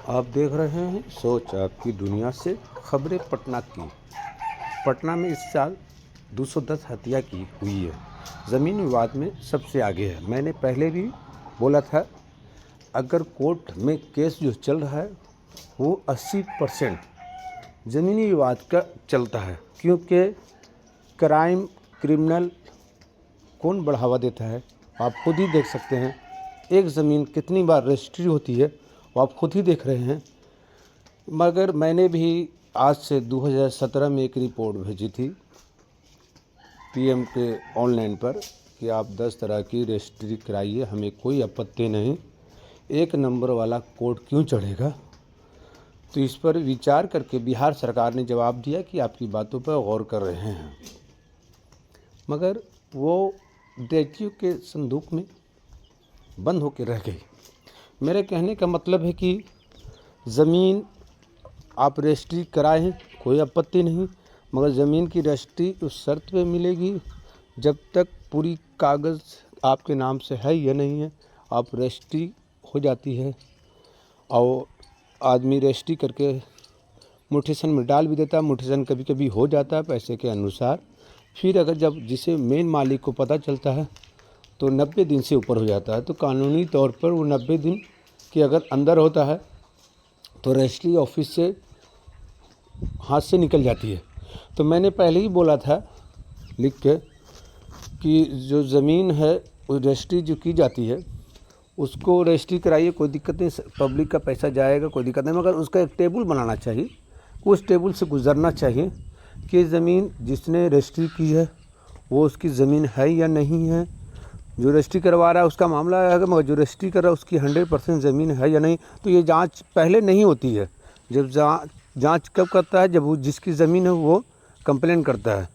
आप देख रहे हैं सोच आपकी दुनिया से खबरें पटना की। पटना में इस साल 210 हत्या की हुई है। ज़मीन विवाद में सबसे आगे है। मैंने पहले भी बोला था, अगर कोर्ट में केस जो चल रहा है वो 80% ज़मीनी विवाद का चलता है, क्योंकि क्राइम क्रिमिनल कौन बढ़ावा देता है आप खुद ही देख सकते हैं। एक ज़मीन कितनी बार रजिस्ट्री होती है वो आप खुद ही देख रहे हैं। मगर मैंने भी आज से 2017 में एक रिपोर्ट भेजी थी पीएम के ऑनलाइन पर कि आप 10 तरह की रजिस्ट्री कराइए, हमें कोई आपत्ति नहीं, एक नंबर वाला कोर्ट क्यों चढ़ेगा। तो इस पर विचार करके बिहार सरकार ने जवाब दिया कि आपकी बातों पर गौर कर रहे हैं, मगर वो डेचियों के संदूक में बंद होकर रह गई। मेरे कहने का मतलब है कि ज़मीन आप रजिस्ट्री कराएं, कोई आपत्ति नहीं, मगर ज़मीन की रजिस्ट्री उस शर्त पे मिलेगी जब तक पूरी कागज़ आपके नाम से है या नहीं है। आप रजिस्ट्री हो जाती है और आदमी रजिस्ट्री करके म्यूटेशन में डाल भी देता है। म्यूटेशन कभी कभी हो जाता है पैसे के अनुसार। फिर अगर जब जिसे मेन मालिक को पता चलता है तो 90 दिन से ऊपर हो जाता है। तो कानूनी तौर पर वो 90 दिन के अगर अंदर होता है तो रजिस्ट्री ऑफिस से हाथ से निकल जाती है। तो मैंने पहले ही बोला था लिख के कि जो ज़मीन है वो रजिस्ट्री जो की जाती है उसको रजिस्ट्री कराइए, कोई दिक्कत नहीं, पब्लिक का पैसा जाएगा, कोई दिक्कत नहीं, मगर उसका एक टेबल बनाना चाहिए। उस टेबल से गुजरना चाहिए कि ज़मीन जिसने रजिस्ट्री की है वो उसकी ज़मीन है या नहीं है। जो रजिस्ट्री करवा रहा है उसका मामला है, मगर जो रजिस्ट्री कर रहा है उसकी 100% ज़मीन है या नहीं। तो ये जांच पहले नहीं होती है। जब जांच कब करता है, जब वो जिसकी ज़मीन है वो कंप्लेन करता है।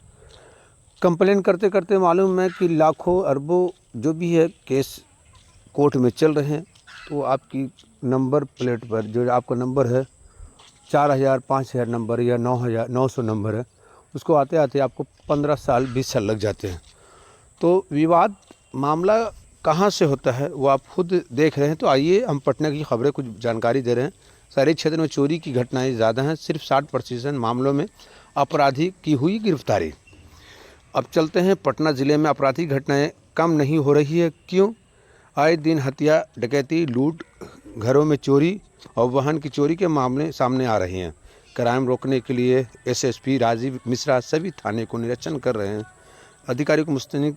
कंप्लेन करते करते मालूम है कि लाखों अरबों जो भी है केस कोर्ट में चल रहे हैं। तो आपकी नंबर प्लेट पर जो आपका नंबर है 4000 5000 नंबर या 900 नंबर है, उसको आते आते आपको 15 साल 20 साल लग जाते हैं। तो विवाद मामला कहाँ से होता है वो आप खुद देख रहे हैं। तो आइए हम पटना की खबरें कुछ जानकारी दे रहे हैं। शहरी क्षेत्र में चोरी की घटनाएं ज़्यादा हैं, सिर्फ 60% मामलों में अपराधी की हुई गिरफ्तारी। अब चलते हैं पटना ज़िले में आपराधिक घटनाएं कम नहीं हो रही है, क्यों? आए दिन हत्या, डकैती, लूट, घरों में चोरी और वाहन की चोरी के मामले सामने आ रहे हैं। क्राइम रोकने के लिए एसएसपी राजीव मिश्रा सभी थाने को निरीक्षण कर रहे हैं। अधिकारियों को मुस्तैद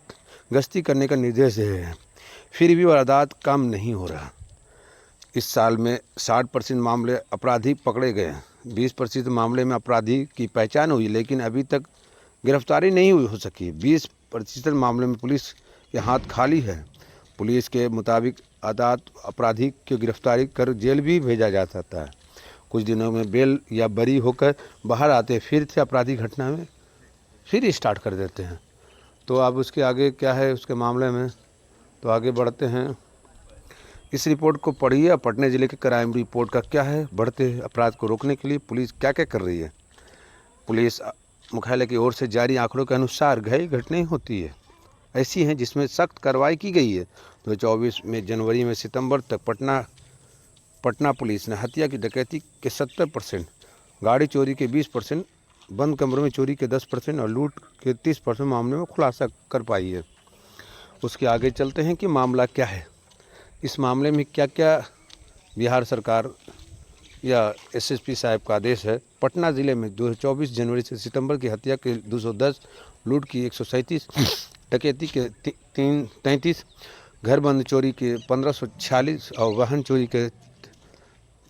गश्ती करने का निर्देश दे रहे हैं, फिर भी वारदात कम नहीं हो रहा। इस साल में 60% मामले अपराधी पकड़े गए, 20% मामले में अपराधी की पहचान हुई, लेकिन अभी तक गिरफ्तारी नहीं हुई हो सकी। 20% मामले में पुलिस के हाथ खाली है। पुलिस के मुताबिक अपराधी की गिरफ्तारी कर जेल भी भेजा जा सकता है। कुछ दिनों में बेल या बरी होकर बाहर आते फिर से अपराधी घटना में फिर स्टार्ट कर देते हैं। तो अब उसके आगे क्या है उसके मामले में, तो आगे बढ़ते हैं। इस रिपोर्ट को पढ़िए। पटना ज़िले के क्राइम रिपोर्ट का क्या है, बढ़ते अपराध को रोकने के लिए पुलिस क्या क्या कर रही है। पुलिस मुख्यालय की ओर से जारी आंकड़ों के अनुसार कई घटनाएं होती है ऐसी हैं जिसमें सख्त कार्रवाई की गई है। 2024 में जनवरी में सितंबर तक पटना पुलिस ने हत्या की डकैती के 70%, गाड़ी चोरी के 20%, बंद कमरों में चोरी के 10% और लूट के 30% मामले में खुलासा कर पाई है। उसके आगे चलते हैं कि मामला क्या है, इस मामले में क्या क्या बिहार सरकार या एसएसपी साहब का आदेश है। पटना ज़िले में 2024 जनवरी से सितंबर की हत्या के 210, लूट की 137, डकैती के 33, घर बंद चोरी के 1546 और वाहन चोरी के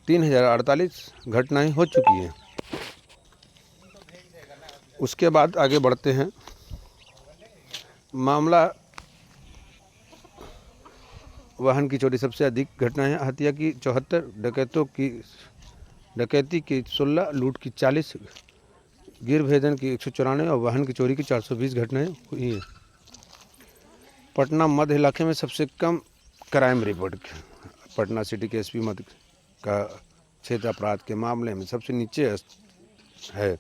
3048 घटनाएं हो चुकी हैं। उसके बाद आगे बढ़ते हैं। मामला वाहन की चोरी सबसे अधिक घटनाएं हैं। हत्या की 74, डकैती की 16, लूट की 40, गिर भेदन की 194 और वाहन की चोरी की 420 घटनाएं हुई हैं। पटना मध्य इलाके में सबसे कम क्राइम रिपोर्ट, पटना सिटी के एसपी मध्य का क्षेत्र अपराध के मामले में सबसे नीचे है।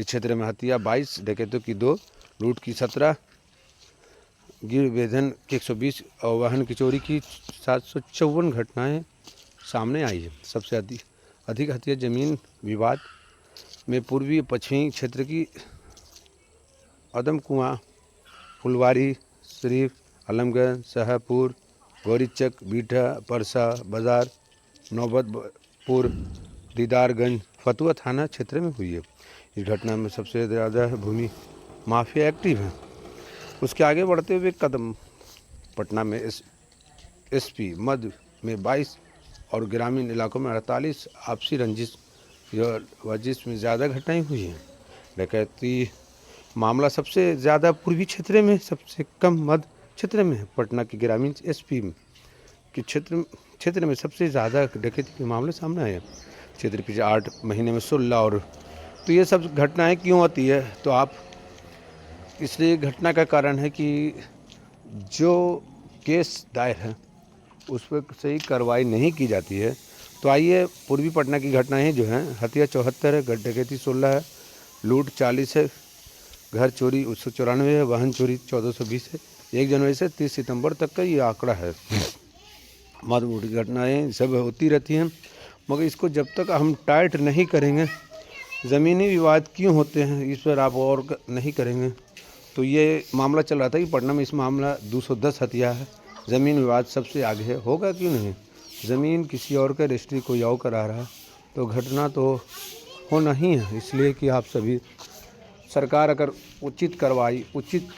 इस क्षेत्र में हत्या 22, डकैतों की 2, लूट की 17, गिर भेदन की 120 और वाहन की चोरी की 754 घटनाएं सामने आई है। सबसे अधिक हत्या ज़मीन विवाद में पूर्वी पश्चिमी क्षेत्र की अदम कुआं, फुलवारी शरीफ, आलमगंज, शाहपुर, गौरीचक, बीठा, परसा बाज़ार, नौबतपुर, दीदारगंज, फतुहा थाना क्षेत्र में हुई है। इस घटना में सबसे ज़्यादा भूमि माफिया एक्टिव है। उसके आगे बढ़ते हुए कदम पटना में एसपी मध्य में 22 और ग्रामीण इलाकों में 48 आपसी रंजिश में ज़्यादा घटनाएं हुई हैं। डकैती मामला सबसे ज़्यादा पूर्वी क्षेत्र में, सबसे कम मध्य क्षेत्र में है। पटना के ग्रामीण एसपी के क्षेत्र में सबसे ज़्यादा डकैती के मामले सामने आए हैं। क्षेत्र पिछले 8 महीने में 16 और तो ये सब घटनाएं क्यों होती है, तो आप इसलिए घटना का कारण है कि जो केस दायर है उस पर सही कार्रवाई नहीं की जाती है। तो आइए पूर्वी पटना की घटनाएं जो हैं, हत्या 74 है, डकैती 16 है, लूट 40 है, घर चोरी 194 है, वाहन चोरी 1420 है। 1 जनवरी से 30 सितंबर तक का ये आंकड़ा है। मार मोटी घटनाएं सब होती रहती हैं, मगर इसको जब तक हम टाइट नहीं करेंगे, ज़मीनी विवाद क्यों होते हैं इस पर आप और नहीं करेंगे। तो ये मामला चल रहा था कि पटना में इस मामला 210 हत्या है, ज़मीन विवाद सबसे आगे है। होगा क्यों नहीं, ज़मीन किसी और का रजिस्ट्री कोई और करा रहा, तो घटना तो होना ही है। इसलिए कि आप सभी सरकार अगर उचित कार्रवाई, उचित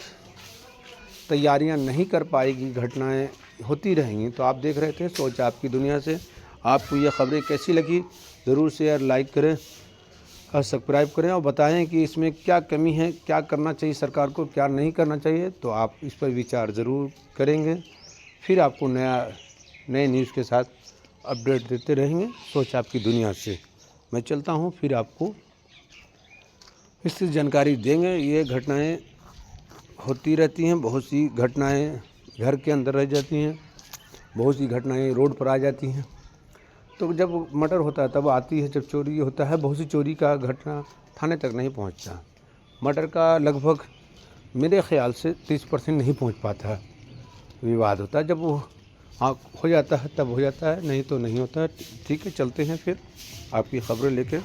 तैयारियां नहीं कर पाएगी, घटनाएं होती रहेंगी। तो आप देख रहे थे सोच आपकी दुनिया से। आपको ये खबरें कैसी लगी ज़रूर शेयर, लाइक करें और सब्सक्राइब करें और बताएं कि इसमें क्या कमी है, क्या करना चाहिए सरकार को, क्या नहीं करना चाहिए। तो आप इस पर विचार ज़रूर करेंगे, फिर आपको नए न्यूज़ के साथ अपडेट देते रहेंगे सोच आपकी दुनिया से। मैं चलता हूँ, फिर आपको इसकी जानकारी देंगे। ये घटनाएं होती रहती हैं, बहुत सी घटनाएं घर के अंदर रह जाती हैं, बहुत सी घटनाएं रोड पर आ जाती हैं। तो जब मर्डर होता है तब आती है, जब चोरी होता है बहुत सी चोरी का घटना थाने तक नहीं पहुंचता। मर्डर का लगभग मेरे ख्याल से 30% नहीं पहुंच पाता, विवाद होता है। जब वो हो जाता है तब हो जाता है, नहीं तो नहीं होता है। ठीक है, चलते हैं फिर आपकी खबरें लेकर।